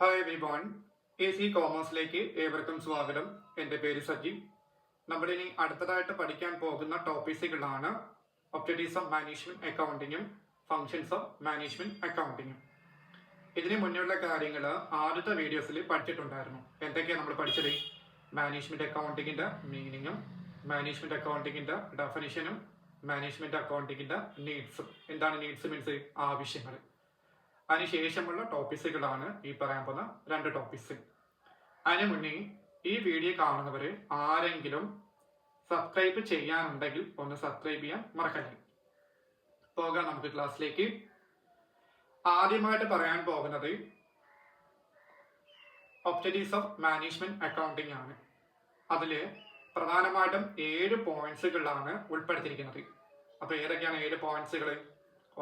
Hi everyone, AC കോമേഴ്സിലേക്ക് ഏവർക്കും സ്വാഗതം. എൻ്റെ പേര് സജി. നമ്മളിനി അടുത്തതായിട്ട് പഠിക്കാൻ പോകുന്ന ടോപ്പിക്കുകളാണ് ഒബ്ജക്റ്റീവ്സ് ഓഫ് മാനേജ്മെന്റ് അക്കൗണ്ടിങ്ങും ഫങ്ഷൻസ് ഓഫ് മാനേജ്മെന്റ് അക്കൗണ്ടിങ്ങും. ഇതിന് മുന്നുള്ള കാര്യങ്ങൾ ആദ്യത്തെ വീഡിയോസിൽ പഠിച്ചിട്ടുണ്ടായിരുന്നു. എന്തൊക്കെയാണ് നമ്മൾ പഠിച്ചത്? മാനേജ്മെന്റ് അക്കൗണ്ടിങ്ങിന്റെ മീനിങ്ങും മാനേജ്മെന്റ് അക്കൗണ്ടിങ്ങിന്റെ ഡെഫിനിഷനും മാനേജ്മെന്റ് അക്കൗണ്ടിങ്ങിന്റെ നീഡ്സും. എന്താണ് നീഡ്സ്? മീൻസ് ആവശ്യങ്ങൾ. അതിനുശേഷമുള്ള ടോപ്പിക്സുകളാണ് ഈ പറയാൻ പോകുന്ന രണ്ട് ടോപ്പിക്സ്. അതിനു മുന്നേ ഈ വീഡിയോ കാണുന്നവർ ആരെങ്കിലും സബ്സ്ക്രൈബ് ചെയ്യാനുണ്ടെങ്കിൽ ഒന്ന് സബ്സ്ക്രൈബ് ചെയ്യാൻ മറക്കല്ലേ. പോകാം നമുക്ക് ക്ലാസ്സിലേക്ക്. ആദ്യമായിട്ട് പറയാൻ പോകുന്നത് ഒബ്ജക്റ്റീവ്സ് ഓഫ് മാനേജ്മെന്റ് അക്കൗണ്ടിങ് ആണ്. അതിൽ പ്രധാനമായിട്ടും 7 പോയിന്റ്സുകളാണ് ഉൾപ്പെടുത്തിയിരിക്കുന്നത്. അപ്പൊ ഏതൊക്കെയാണ് 7 പോയിന്റ്സുകൾ?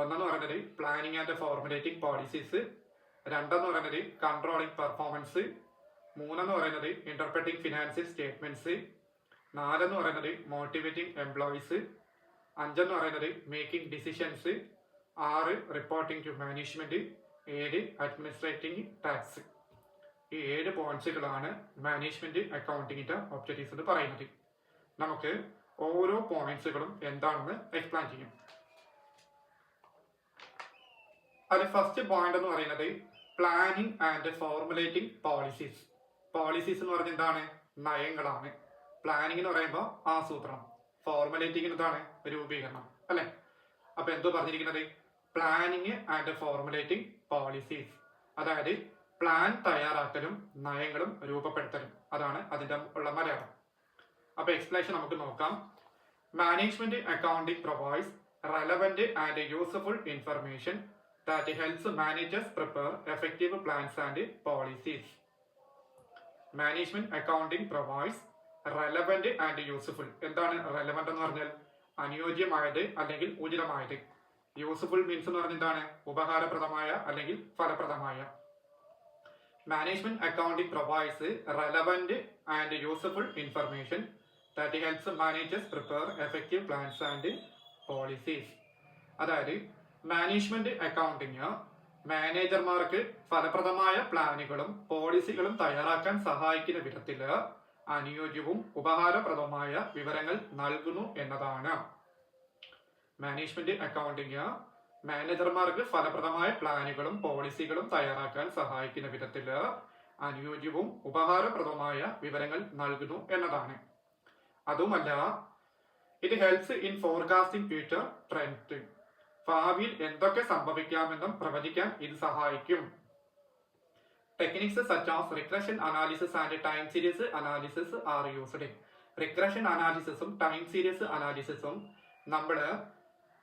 ഒന്നെന്ന് പറയുന്നത് പ്ലാനിങ് ആൻഡ് ഫോർമുലേറ്റിംഗ് പോളിസീസ്, രണ്ടെന്ന് പറയുന്നത് കൺട്രോളിംഗ് പെർഫോമൻസ്, മൂന്നെന്ന് പറയുന്നത് ഇന്റർപ്രറ്റിംഗ് ഫിനാൻഷ്യൽ സ്റ്റേറ്റ്മെന്റ്സ്, നാലെന്ന് പറയുന്നത് മോട്ടിവേറ്റിംഗ് എംപ്ലോയീസ്, അഞ്ചെന്ന് പറയുന്നത് making decisions, 6 reporting to management, 7 administrating tax. ഈ 7 പോയിന്റ്സുകളാണ് മാനേജ്മെന്റ് അക്കൗണ്ടിങ്ങിന്റെ ഒബ്ജക്റ്റീവ്സ് എന്ന് പറയുന്നത്. നമുക്ക് ഓരോ പോയിന്റ്സുകളും എന്താണെന്ന് എക്സ്പ്ലെയിൻ ചെയ്യാം. അതിൽ ഫസ്റ്റ് പോയിന്റ് എന്ന് പറയുന്നത് planning and formulating policies. Policies എന്ന് പറഞ്ഞാൽ എന്താണ്? നയങ്ങളാണ്. പ്ലാനിങ് എന്ന് പറയുമ്പോൾ ആസൂത്രണം, ഫോർമുലേറ്റിംഗ് എന്താണ്? രൂപീകരണം, അല്ലെ? അപ്പൊ എന്തോ പറഞ്ഞിരിക്കുന്നത്? പ്ലാനിങ് ആൻഡ് ഫോർമുലേറ്റിംഗ് പോളിസീസ്, അതായത് പ്ലാൻ തയ്യാറാക്കലും നയങ്ങളും രൂപപ്പെടുത്തലും. അതാണ് അതിന്റെ ഉള്ള മലയാളം. അപ്പൊ എക്സ്പ്ലനേഷൻ നമുക്ക് നോക്കാം. Management accounting provides relevant and useful information that helps managers prepare effective plans and policies. Management accounting provides relevant and useful. എന്താണ് relevant എന്ന് പറഞ്ഞാൽ? അനുയോജ്യമായത് അല്ലെങ്കിൽ ഉചിതമായത്. യൂസ്ഫുൾ മീൻസ് എന്ന് പറഞ്ഞാൽ എന്താണ്? ഉപകാരപ്രദമായ അല്ലെങ്കിൽ ഫലപ്രദമായ. Management accounting provides relevant and useful information that helps managers prepare effective plans and policies. അതായത് മാനേജ്മെന്റ് അക്കൗണ്ടിങ് മാനേജർമാർക്ക് ഫലപ്രദമായ പ്ലാനുകളും പോളിസികളും തയ്യാറാക്കാൻ സഹായിക്കുന്ന വിധത്തിൽ അനുയോജ്യവും ഉപകാരപ്രദവുമായ വിവരങ്ങൾ നൽകുന്നു എന്നതാണ്. മാനേജ്മെന്റ് അക്കൗണ്ടിങ് മാനേജർമാർക്ക് ഫലപ്രദമായ പ്ലാനുകളും പോളിസികളും തയ്യാറാക്കാൻ സഹായിക്കുന്ന വിധത്തിൽ അനുയോജ്യവും ഉപകാരപ്രദവുമായ വിവരങ്ങൾ നൽകുന്നു എന്നതാണ്. അതുമല്ല, it helps in forecasting future trend. ഭാവിയിൽ എന്തൊക്കെ സംഭവിക്കാമെന്നും പ്രവചിക്കാൻ ഇത് സഹായിക്കും. Techniques such as regression analysis and time series analysis are used. Regression അനാലിസിസും ടൈം സീരീസ് അനാലിസിസും നമ്മൾ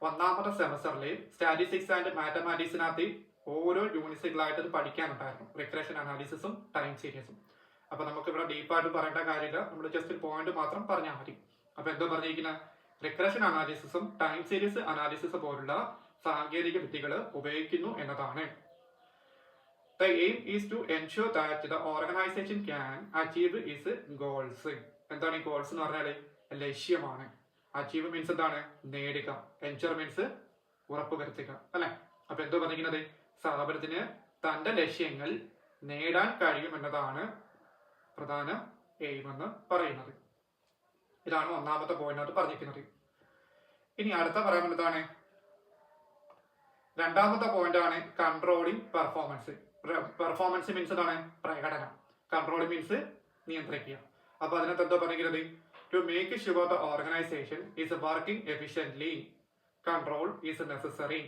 ഒന്നാമത്തെ സെമസ്റ്ററിൽ സ്റ്റാറ്റിസ്റ്റിക്സ് ആൻഡ് മാത്തമാറ്റിക്സിനകത്ത് ഓരോ യൂണിറ്റുകളായിട്ട് പഠിക്കാനുണ്ടായിരുന്നു. റിഗ്രഷൻ അനാലിസിസും ടൈം സീരീസും. അപ്പൊ നമുക്ക് ഇവിടെ ഡീപ്പായിട്ട് പറയേണ്ട കാര്യമില്ല, നമ്മൾ ജസ്റ്റ് പോയിന്റ് മാത്രം പറഞ്ഞാൽ മതി. അപ്പൊ എന്തോ പറഞ്ഞിരിക്കുന്നത്? റിഗ്രഷൻ അനാലിസിസും ടൈം സീരീസ് അനാലിസിസ് പോലുള്ള സാങ്കേതിക വിദ്യകൾ ഉപയോഗിക്കുന്നു എന്നതാണ്. The aim is to ensure that the organization can achieve its goals. എന്താണ് ഈ ഗോൾസ് എന്ന് പറഞ്ഞാൽ? ലക്ഷ്യമാണ്. അച്ചീവ് മീൻസ് എന്താണ്? നേടുക. എൻഷുർ മീൻസ് ഉറപ്പുവരുത്തുക, അല്ലെ? അപ്പൊ എന്തോ പറഞ്ഞിരിക്കുന്നത്? സ്ഥാപനത്തിന് തന്റെ ലക്ഷ്യങ്ങൾ നേടാൻ കഴിയുമെന്നതാണ് പ്രധാന എയിം എന്ന് പറയുന്നത്. ഇതാണ് ഒന്നാമത്തെ പോയിന്റ് പറഞ്ഞിരിക്കുന്നത്. ഇനി അടുത്ത പറയുന്നതാണ് രണ്ടാമത്തെ പോയിന്റ് ആണ് കൺട്രോളിംഗ് പെർഫോമൻസ്. പെർഫോമൻസ് മീൻസ് എന്താണ്? പ്രകടനം. കൺട്രോളിംഗ് മീൻസ് നിയന്ത്രിക്കുക. അപ്പൊ അതിനകത്ത് എന്താ പറയുന്നത്? To make sure the organisation is working efficiently, control is necessary.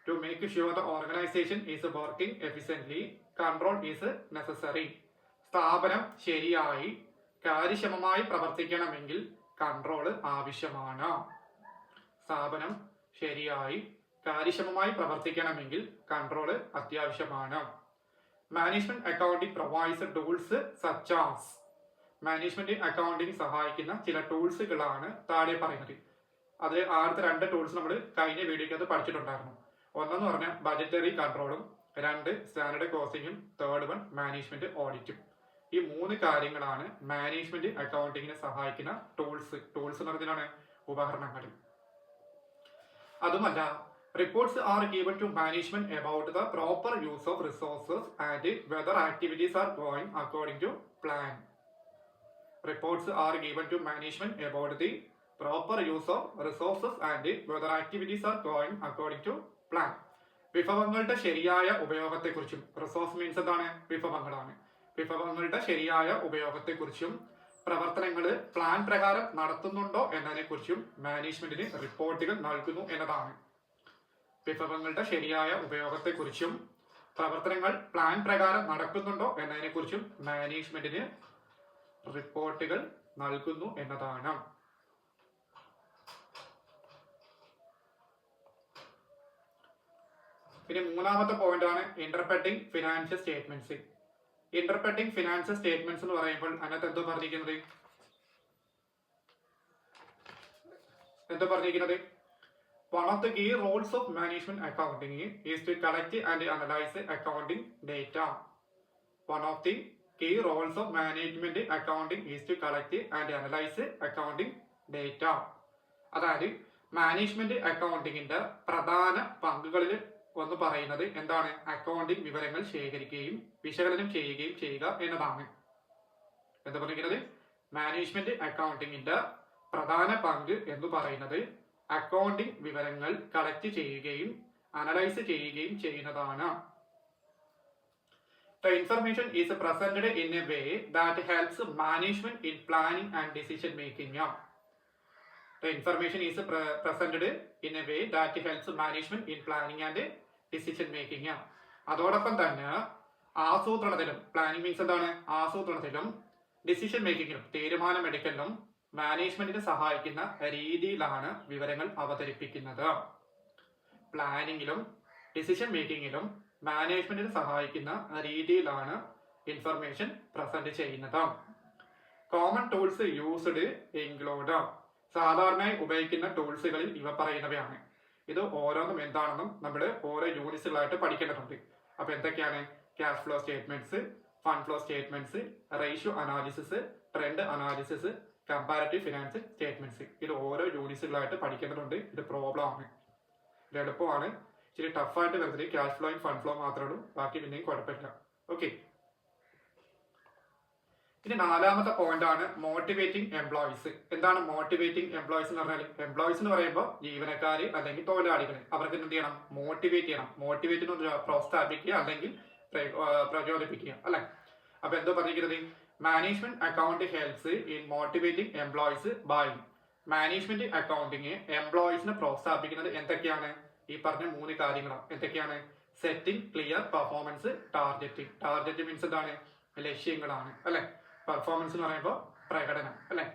To make sure the organisation is working efficiently, control is necessary. സ്ഥാപനം ശരിയായി കാര്യക്ഷമമായി പ്രവർത്തിക്കണമെങ്കിൽ കൺട്രോള് ആവശ്യമാണ്. സ്ഥാപനം ശരിയായി കാര്യക്ഷമമായി പ്രവർത്തിക്കണമെങ്കിൽ കൺട്രോള് അത്യാവശ്യമാണ്. Management accounting provides tools such as. Management accounting സഹായിക്കുന്ന ചില ടൂൾസുകളാണ് താഴെ പറയുന്നത്. അതിൽ ആദ്യത്തെ 2 ടൂൾസ് നമ്മൾ കഴിഞ്ഞ വീഡിയോക്കകത്ത് പഠിച്ചിട്ടുണ്ടായിരുന്നു. ഒന്നെന്ന് പറഞ്ഞാൽ ബജറ്ററി കൺട്രോളും, 2 സ്റ്റാൻഡേർഡ് കോസ്റ്റിംഗും, 3rd മാനേജ്മെന്റ് ഓഡിറ്റും. ഈ 3 കാര്യങ്ങളാണ് മാനേജ്മെന്റ് അക്കൗണ്ടിങ്ങിനെ സഹായിക്കുന്ന ടൂൾസ്. ടൂൾസ് എന്ന് പറഞ്ഞാൽ ഉപകരണങ്ങൾ. അതുമല്ല, Reports are given to management about the proper use of resources and whether activities are going according to plan. Reports are given to management about the proper use of resources and whether activities are going according to plan. വിഭവങ്ങളുടെ ശരിയായ ഉപയോഗത്തെക്കുറിച്ചും, resource means എന്താണ്? വിഭവങ്ങളാണ്. വിഭവങ്ങളുടെ ശരിയായ ഉപയോഗത്തെക്കുറിച്ചും പ്രവർത്തനങ്ങൾ plan പ്രകാരം നടത്തുന്നുണ്ടോ എന്നതിനെക്കുറിച്ചും മാനേജ്മെന്റിന് റിപ്പോർട്ടുകൾ നൽകുന്നു എന്നതാണ്. വിഭവങ്ങളുടെ ശരിയായ ഉപയോഗത്തെക്കുറിച്ചും പ്രവർത്തനങ്ങൾ പ്ലാൻ പ്രകാരം നടക്കുന്നുണ്ടോ എന്നതിനെക്കുറിച്ചും മാനേജ്മെന്റിന് റിപ്പോർട്ടുകൾ നൽകുന്നു എന്നതാണ്. ഇനി മൂന്നാമത്തെ പോയിന്റ് ആണ് interpreting financial statements. Interpreting financial statements എന്ന് പറയുമ്പോൾ അതിനകത്ത് എന്തോ പറഞ്ഞിരിക്കുന്നത് one of the key roles of management accounting is to collect and analyze accounting data. One of the key roles of management accounting is to collect and analyze accounting data. അതായത് management അക്കൗണ്ടിങ്ങിന്റെ പ്രധാന പങ്കുകളിൽ ഒന്ന് പറയുന്നത് എന്താണ്? Accounting വിവരങ്ങൾ ശേഖരിക്കുകയും വിശകലനം ചെയ്യുകയും ചെയ്യുക എന്നതാണ്. എന്താ പറയുന്നത്? മാനേജ്മെന്റ് അക്കൗണ്ടിങ്ങിന്റെ പ്രധാന പങ്ക് എന്ന് പറയുന്നത് അക്കൗണ്ടിംഗ് വിവരങ്ങൾ കളക്ട് ചെയ്യുകയും അനലൈസ് ചെയ്യുകയും ചെയ്യുന്നതാണ്. The information is presented in a way that helps management in planning and decision making. The information is presented in a way that helps management in planning and decision making. അതോടൊപ്പം തന്നെ ആസൂത്രണത്തിലും, planning means എന്താണ്? ആസൂത്രണത്തിലും decision മേക്കിങ്ങിലും, തീരുമാനമെടുക്കലിലും മാനേജ്മെന്റിനെ സഹായിക്കുന്ന രീതിയിലാണ് വിവരങ്ങൾ അവതരിപ്പിക്കുന്നത്. പ്ലാനിങ്ങിലും decision മേക്കിങ്ങിലും മാനേജ്മെന്റിനെ സഹായിക്കുന്ന രീതിയിലാണ് ഇൻഫർമേഷൻ പ്രസന്റ് ചെയ്യുന്നത്. Common tools used include. സാധാരണയായി ഉപയോഗിക്കുന്ന ടൂൾസുകളിൽ ഇവ പറയുന്നവയാണ്. ഇത് ഓരോന്നും എന്താണെന്നും നമ്മൾ ഓരോ യൂണിറ്റ്സുകളായിട്ട് പഠിക്കേണ്ടതുണ്ട്. അപ്പൊ എന്തൊക്കെയാണ്? Cash flow statements, fund flow statements, ratio analysis, trend analysis, comparative finance statements. ഇത് ഓരോ യൂണിറ്റ്സുകളായിട്ട് പഠിക്കേണ്ടതുണ്ട്. ഇത് പ്രോബ്ലം ആണ്, ഇത് എളുപ്പമാണ്. ഇച്ചിരി ടഫായിട്ട് വരുന്നത് ക്യാഷ് ഫ്ലോയും ഫണ്ട് ഫ്ലോ മാത്രമേ ഉള്ളൂ, ബാക്കി പിന്നെയും കുഴപ്പമില്ല. ഓക്കെ. ഇനി നാലാമത്തെ പോയിന്റ് ആണ് മോട്ടിവേറ്റിംഗ് എംപ്ലോയീസ്. എന്താണ് മോട്ടിവേറ്റിംഗ് എംപ്ലോയീസ് എന്ന് പറഞ്ഞാൽ? എംപ്ലോയീസ് എന്ന് പറയുമ്പോൾ ജീവനക്കാര് അല്ലെങ്കിൽ തൊഴിലാളികൾ, അവർക്ക് എന്ത് ചെയ്യണം? മോട്ടിവേറ്റ് ചെയ്യണം. മോട്ടിവേറ്റിന് പ്രോത്സാഹിപ്പിക്കുക അല്ലെങ്കിൽ പ്രചോദിപ്പിക്കുക, അല്ലെ? അപ്പൊ എന്തോ പറഞ്ഞിരിക്കുന്നത്? Management account helps in motivating employees by. Management accounting എംപ്ലോയീസിനെ പ്രോത്സാഹിപ്പിക്കുന്നത് എന്തൊക്കെയാണ്? ഈ പറഞ്ഞ 3 കാര്യങ്ങളാണ്. എന്തൊക്കെയാണ്? Setting clear performance targeting. Target means എന്താണ്? ലക്ഷ്യങ്ങളാണ്, അല്ലെ? പെർഫോമൻസ് എന്ന് പറയുമ്പോൾ പ്രകടനം, അല്ലെ?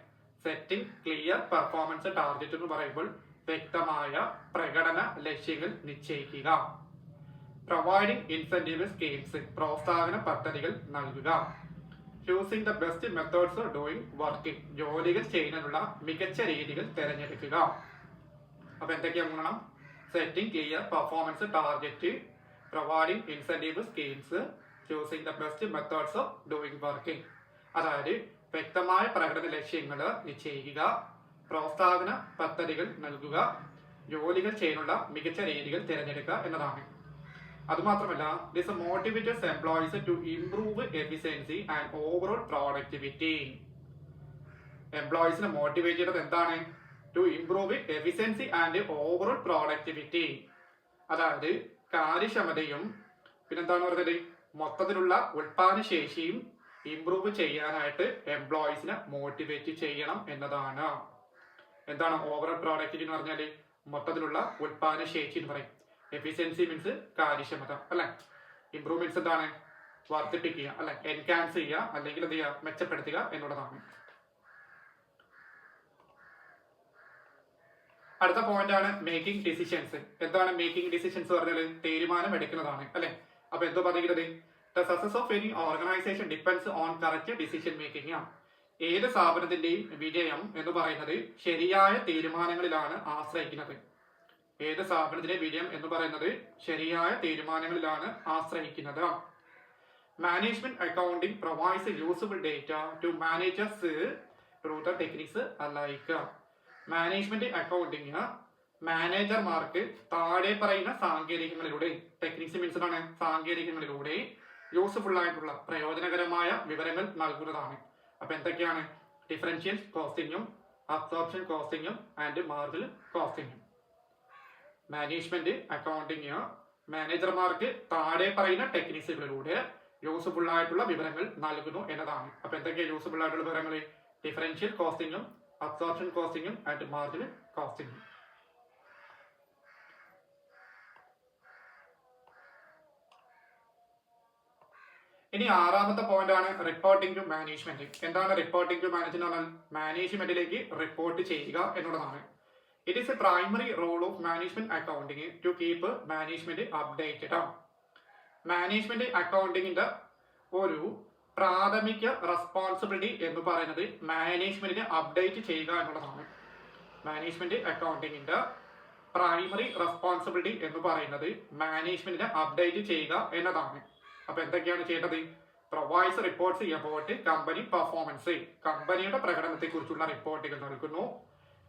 സെറ്റിംഗ് ക്ലിയർ പെർഫോമൻസ് ടാർഗറ്റ് എന്ന് പറയുമ്പോൾ വ്യക്തമായ പ്രകടന ലക്ഷ്യങ്ങൾ നിശ്ചയിക്കുക. Providing incentive schemes. പ്രോത്സാഹന പദ്ധതികൾ നൽകുക. Choosing the best methods of doing work. ജോലികൾ ചെയ്യുന്നതിനുള്ള മികച്ച രീതികൾ തിരഞ്ഞെടുക്കുക. അപ്പൊ എന്തൊക്കെയാണ് ഗുണം? Setting clear performance target, providing incentive schemes, choosing the best methods of doing working. അതായത് വ്യക്തമായ പ്രകടന ലക്ഷ്യങ്ങൾ നിശ്ചയിക്കുക, പ്രോത്സാഹന പദ്ധതികൾ നൽകുക, ജോലികൾ ചെയ്യാനുള്ള മികച്ച രീതികൾ തിരഞ്ഞെടുക്കുക എന്നതാണ്. അതുമാത്രമല്ല, this motivates employees to improve efficiency and overall productivity. എംപ്ലോയീസിനെ മോട്ടിവേറ്റ് ചെയ്യുന്നത് എന്താണ്? To improve efficiency and overall productivity. അതായത് കാര്യക്ഷമതയും പിന്നെന്താണ് പറയുന്നത്? മൊത്തത്തിലുള്ള ഉൽപാദനശേഷിയും ഇംപ്രൂവ് ചെയ്യാനായിട്ട് എംപ്ലോയീസിനെ മോട്ടിവേറ്റ് ചെയ്യണം എന്നതാണ്. എന്താണ് ഓവറോൾ പ്രോഡക്ടിവിറ്റി എന്ന് പറഞ്ഞാൽ? മൊത്തത്തിലുള്ള ഉൽപാദനശേഷി എന്ന് പറയും. എഫിഷ്യൻസി മീൻസ് കാര്യക്ഷമത, അല്ലെ? ഇംപ്രൂവ്മെന്റ്സ് എന്താണ്? വർദ്ധിപ്പിക്കുക, അല്ലെ? എൻഹാൻസ് ചെയ്യുക അല്ലെങ്കിൽ എന്ത് ചെയ്യുക? മെച്ചപ്പെടുത്തുക എന്നുള്ളതാണ്. അടുത്ത പോയിന്റ് ആണ് മേക്കിംഗ് ഡിസിഷൻസ്. എന്താണ് മേക്കിംഗ് ഡിസിഷൻസ് പറഞ്ഞാൽ? തീരുമാനം എടുക്കുന്നതാണ്, അല്ലെ? അപ്പൊ എന്തോ പറയുന്നത്? The success of any organization depends on correct decision making. ഏത് സ്ഥാപനത്തിന്റെയും വിജയം എന്ന് പറയുന്നത് ശരിയായ തീരുമാനങ്ങളിലാണ് ആശ്രയിക്കുന്നത്. ഏത് സ്ഥാപനത്തിന്റെ വിജയം എന്ന് പറയുന്നത് ശരിയായ തീരുമാനങ്ങളിലാണ് ആശ്രയിക്കുന്നത്. Management accounting provides usable data to managers through the techniques like. Management accounting മാനേജർമാർക്ക് താഴെ പറയുന്ന സാങ്കേതികങ്ങളിലൂടെ, ടെക്നിക്സ് മീൻസ് ആണ് സാങ്കേതികങ്ങളിലൂടെ യൂസ്ഫുൾ ആയിട്ടുള്ള പ്രയോജനകരമായ വിവരങ്ങൾ നൽകുന്നതാണ്. അപ്പൊ എന്തൊക്കെയാണ്? ഡിഫറൻഷ്യൽ കോസ്റ്റിങ്ങും അബ്സോർപ്ഷൻ കോസ്റ്റിങ്ങും ആൻഡ് മാർജിനൽ കോസ്റ്റിങ്ങും. മാനേജ്മെന്റ് അക്കൗണ്ടിങ് മാനേജർമാർക്ക് താഴെ പറയുന്ന ടെക്നിക്സുകളിലൂടെ യൂസ്ഫുൾ ആയിട്ടുള്ള വിവരങ്ങൾ നൽകുന്നു എന്നതാണ്. അപ്പൊ എന്തൊക്കെയാണ് യൂസ്ഫുൾ ആയിട്ടുള്ള വിവരങ്ങൾ? ഡിഫറൻഷ്യൽ കോസ്റ്റിങ്ങും അബ്സോർപ്ഷൻ കോസ്റ്റിങ്ങും ആൻഡ് മാർജിനൽ കോസ്റ്റിങ്ങും. ഇനി ആറാമത്തെ പോയിന്റ് ആണ് റിപ്പോർട്ടിംഗ് ടു മാനേജ്മെന്റ്. എന്താണ് റിപ്പോർട്ടിംഗ് ടു മാനേജ്മെന്റ് പറഞ്ഞാൽ? മാനേജ്മെന്റിലേക്ക് റിപ്പോർട്ട് ചെയ്യുക എന്നുള്ളതാണ്. It is a primary role of management accounting to keep management updated. Management അക്കൗണ്ടിങ്ങിന്റെ ഒരു പ്രാഥമിക റെസ്പോൺസിബിലിറ്റി എന്ന് പറയുന്നത് മാനേജ്മെന്റിനെ അപ്ഡേറ്റ് ചെയ്യുക എന്നുള്ളതാണ്. മാനേജ്മെന്റ് അക്കൗണ്ടിങ്ങിന്റെ പ്രൈമറി റെസ്പോൺസിബിലിറ്റി എന്ന് പറയുന്നത് മാനേജ്മെന്റിനെ അപ്ഡേറ്റ് ചെയ്യുക എന്നതാണ്. അപ്പൊ എന്തൊക്കെയാണ് ചെയ്യേണ്ടത്? Provides reports about company performance, കമ്പനിയുടെ പ്രകടനത്തെ കുറിച്ചുള്ള റിപ്പോർട്ടുകൾ നൽകുന്നു.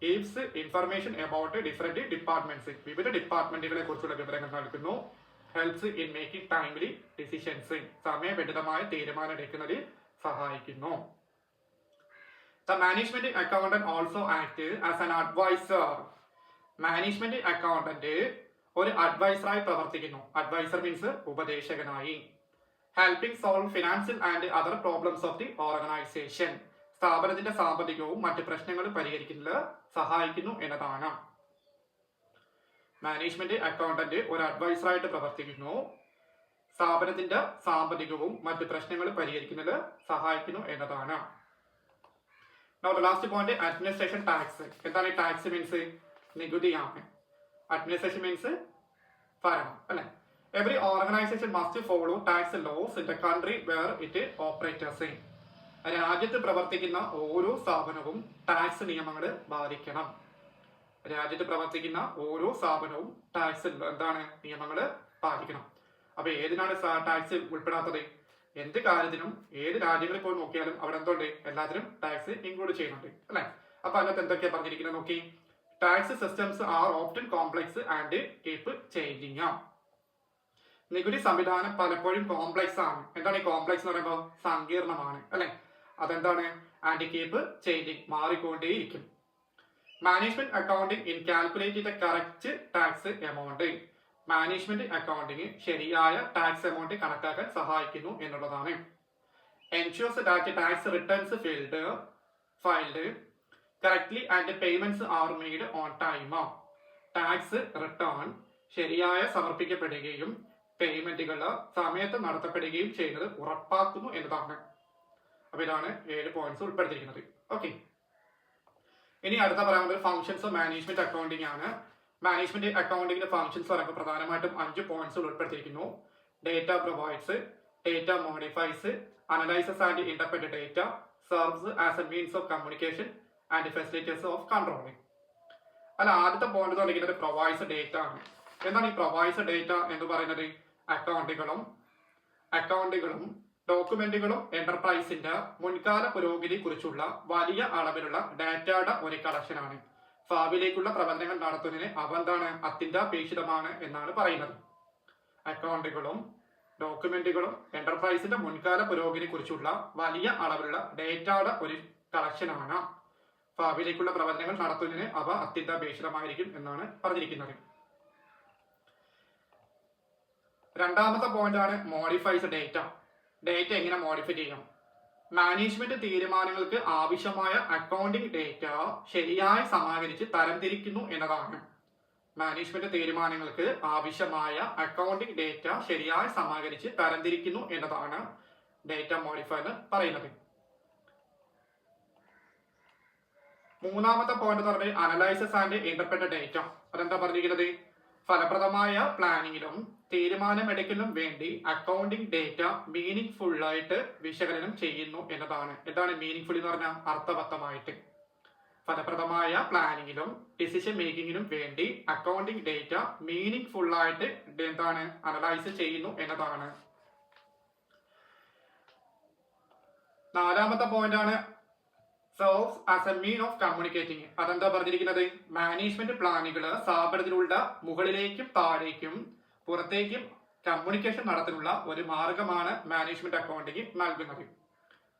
Gives information about different departments, വിവിധ ഡിപ്പാർട്ട്മെന്റുകളെ കുറിച്ചുള്ള വിവരങ്ങൾ നൽകുന്നു. Helps in making timely decisions, സമയബന്ധിതമായ തീരുമാനം എടുക്കുന്നതിൽ സഹായിക്കുന്നു. The management accountant also act as an adviser. Management accountant ഒരു അഡ്വൈസറായി പ്രവർത്തിക്കുന്നു. അഡ്വൈസർ മീൻസ് ഉപദേശകനായി. Helping solve financial and other problems of the organisation, സ്ഥാപനത്തിന്റെ സാമ്പത്തികവും മറ്റ് പ്രശ്നങ്ങളും പരിഹരിക്കുന്നതിൽ സഹായിക്കുന്നു എന്നതാണ്. മാനേജ്മെന്റ് അക്കൗണ്ടന്റ് ഒരു അഡ്വൈസറായിട്ട് പ്രവർത്തിക്കുന്നു, സ്ഥാപനത്തിന്റെ സാമ്പത്തികവും മറ്റ് പ്രശ്നങ്ങളും പരിഹരിക്കുന്നതിൽ സഹായിക്കുന്നു എന്നതാണ്. Last point administration tax. എന്താണ് ടാക്സ് മീൻസ്? നികുതിയാണ്. അഡ്മിനിസ്ട്രേഷൻ മീൻസ് ഭരണം അല്ലെ. Every organisation must follow tax laws in the country where it operators. രാജ്യത്ത് പ്രവർത്തിക്കുന്ന ഓരോ സ്ഥാപനവും ടാക്സ് നിയമങ്ങൾ പാലിക്കണം. രാജ്യത്ത് പ്രവർത്തിക്കുന്ന ഓരോ സ്ഥാപനവും ടാക്സ് എന്താണ് നിയമങ്ങൾ പാലിക്കണം. അപ്പൊ ഏതിനാണ് ടാക്സ് ഉൾപ്പെടാത്തത്? എന്ത് കാര്യത്തിനും ഏത് രാജ്യങ്ങളിൽ പോയി നോക്കിയാലും അവിടെ എന്തുണ്ട്? എല്ലാത്തിനും ടാക്സ് ഇൻക്ലൂഡ് ചെയ്യുന്നുണ്ട് അല്ലെ. അപ്പൊ അതിനകത്ത് എന്തൊക്കെയാ പറഞ്ഞിരിക്കുന്നത് നോക്കി. Tax systems R often complex and keep changing. നികുതി സംവിധാനം പലപ്പോഴും കോംപ്ലക്സ് ആണ്. എന്താണ് ഈ കോംപ്ലക്സ് എന്ന് പറയുമ്പോൾ? സങ്കീർണമാണ് അല്ലെ. അതെന്താണ്? ആൻഡ് കീപ്പ് ചേഞ്ചിങ്, മാറിക്കൊണ്ടേയിരിക്കും. Management accounting in calculate the correct tax amount. Management accounting ശരിയായ ടാക്സ് എമൗണ്ട് കണക്കാക്കാൻ സഹായിക്കുന്നു എന്നുള്ളതാണ്. Ensures that tax returns filed correctly and payments are made on time. Tax return ശരിയായ സമർപ്പിക്കപ്പെടുകയും പേയ്മെന്റുകൾ സമയത്ത് നടത്തപ്പെടുകയും ചെയ്യുന്നത് ഉറപ്പാക്കുന്നു എന്നതാണ്. അപ്പൊ ഇതാണ് 7 പോയിന്റ്സ് ഉൾപ്പെടുത്തിയിരിക്കുന്നത്. ഓക്കെ, ഇനി അടുത്ത പറയുന്നത് ഫംഗ്ഷൻസ് ഓഫ് മാനേജ്മെന്റ് അക്കൗണ്ടിങ് ആണ്. മാനേജ്മെന്റ് അക്കൗണ്ടിങ്ങിന്റെ ഫംഗ്ഷൻസ് പറയുമ്പോൾ പ്രധാനമായിട്ടും 5 പോയിന്റ്സ് ഉൾപ്പെടുത്തിയിരിക്കുന്നു. Data provides, data modifies, analyses and interpret data, serves as A means of communication and facilitators of controlling. അല്ല, ആദ്യത്തെ പോയിന്റ് തുടങ്ങിയത് പ്രൊവൈഡ്സ് ഡേറ്റ ആണ്. എന്താണ് ഈ പ്രൊവൈഡ്സ് ഡേറ്റ എന്ന് പറയുന്നത്? അക്കൗണ്ടുകളും ഡോക്യുമെന്റുകളും എന്റർപ്രൈസിന്റെ മുൻകാല പുരോഗതിയെ കുറിച്ചുള്ള വലിയ അളവിലുള്ള ഡാറ്റയുടെ ഒരു കളക്ഷനാണ്. ഭാവിയിലേക്കുള്ള പ്രവർത്തനങ്ങൾ നടത്തുന്നതിന് അവ എന്താണ്? അത്യന്താപേക്ഷിതമാണ് എന്നാണ് പറയുന്നത്. അക്കൗണ്ടുകളും ഡോക്യുമെന്റുകളും എന്റർപ്രൈസിന്റെ മുൻകാല പുരോഗതിയെ കുറിച്ചുള്ള വലിയ അളവിലുള്ള ഡേറ്റയുടെ ഒരു കളക്ഷനാണ്. ഭാവിയിലേക്കുള്ള പ്രവർത്തനങ്ങൾ നടത്തുന്നതിന് അവ അത്യന്താപേക്ഷിതമായിരിക്കും എന്നാണ് പറഞ്ഞിരിക്കുന്നത്. രണ്ടാമത്തെ പോയിന്റ് ആണ് മോഡിഫൈസ് ഡേറ്റ. ഡേറ്റ എങ്ങനെ മോഡിഫൈ ചെയ്യാം? മാനേജ്മെന്റ് തീരുമാനങ്ങൾക്ക് ആവശ്യമായ അക്കൗണ്ടിംഗ് ഡേറ്റ ശരിയായി സമാഹരിച്ച് തരംതിരിക്കുന്നു എന്നതാണ്. മാനേജ്മെന്റ് തീരുമാനങ്ങൾക്ക് ആവശ്യമായ അക്കൗണ്ടിംഗ് ഡേറ്റ ശരിയായി സമാഹരിച്ച് തരംതിരിക്കുന്നു എന്നതാണ് ഡേറ്റ മോഡിഫൈ എന്ന് പറയുന്നത്. മൂന്നാമത്തെ പോയിന്റ് എന്ന് പറഞ്ഞാൽ അനലൈസസ് ആൻഡ് ഇന്റർപ്രറ്റ് ഡേറ്റ. അതെന്താ പറഞ്ഞിരിക്കുന്നത്? ഫലപ്രദമായ പ്ലാനിങ്ങിലും തീരുമാനമെടുക്കലിനും വേണ്ടി അക്കൗണ്ടിംഗ് ഡേറ്റ മീനിങ് ഫുൾ ആയിട്ട് വിശകലനം ചെയ്യുന്നു എന്നതാണ്. എന്താണ് മീനിങ് ഫുൾ എന്ന് പറഞ്ഞാൽ? അർത്ഥവത്തമായിട്ട്. ഫലപ്രദമായ പ്ലാനിങ്ങിലും ഡിസിഷൻ മേക്കിങ്ങിനും വേണ്ടി അക്കൗണ്ടിംഗ് ഡേറ്റ മീനിങ് ഫുൾ ആയിട്ട് എന്താണ്? അനലൈസ് ചെയ്യുന്നു എന്നതാണ്. നാലാമത്തെ പോയിന്റ് ആണ് serves as A mean of communicating. അതെന്താ പറഞ്ഞിരിക്കുന്നത്? മാനേജ്മെന്റ് പ്ലാനുകൾ സ്ഥാപനത്തിലുള്ള മുകളിലേക്കും താഴേക്കും പുറത്തേക്കും കമ്മ്യൂണിക്കേഷൻ നടത്താനുള്ള ഒരു മാർഗമാണ് മാനേജ്മെന്റ് അക്കൗണ്ടിംഗ് നൽകുന്നത്.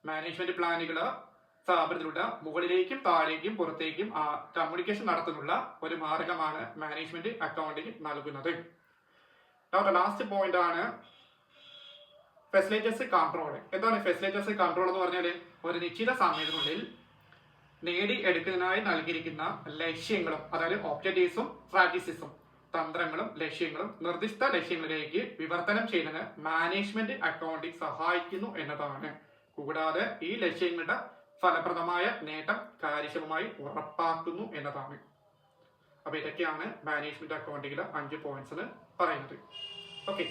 മാനേജ്മെന്റ് പ്ലാനുകൾ സ്ഥാപനത്തിലുള്ള മുകളിലേക്കും താഴേക്കും പുറത്തേക്കും കമ്മ്യൂണിക്കേഷൻ നടത്താനുള്ള ഒരു മാർഗമാണ് മാനേജ്മെന്റ് അക്കൗണ്ടിംഗ് നൽകുന്നത്. ലാസ്റ്റ് പോയിന്റ് ആണ് ഫെസിലിറ്റേഴ്സ് കൺട്രോൾ. എന്താണ് ഫെസിലിറ്റേഴ്സ് കൺട്രോൾ എന്ന് പറഞ്ഞാൽ? ഒരു നിശ്ചിത സമയത്തിനുള്ളിൽ നേടിയെടുക്കുന്നതിനായി നൽകിയിരിക്കുന്ന ലക്ഷ്യങ്ങളും, അതായത് ഒബ്ജക്റ്റീവ്സും സ്ട്രാറ്റജീസും, തന്ത്രങ്ങളും ലക്ഷ്യങ്ങളും നിർദ്ദിഷ്ട ലക്ഷ്യങ്ങളിലേക്ക് വിവർത്തനം ചെയ്യുന്നതിന് മാനേജ്മെന്റ് അക്കൗണ്ടിംഗ് സഹായിക്കുന്നു എന്നതാണ്. കൂടാതെ ഈ ലക്ഷ്യങ്ങളുടെ ഫലപ്രദമായ നേട്ടം കാര്യക്ഷമമായി ഉറപ്പാക്കുന്നു എന്നതാണ്. അപ്പൊ ഇതൊക്കെയാണ് മാനേജ്മെന്റ് അക്കൗണ്ടിങ്ങിലെ 5 പോയിന്റ്സ് പറയുന്നത്. ഓക്കെ.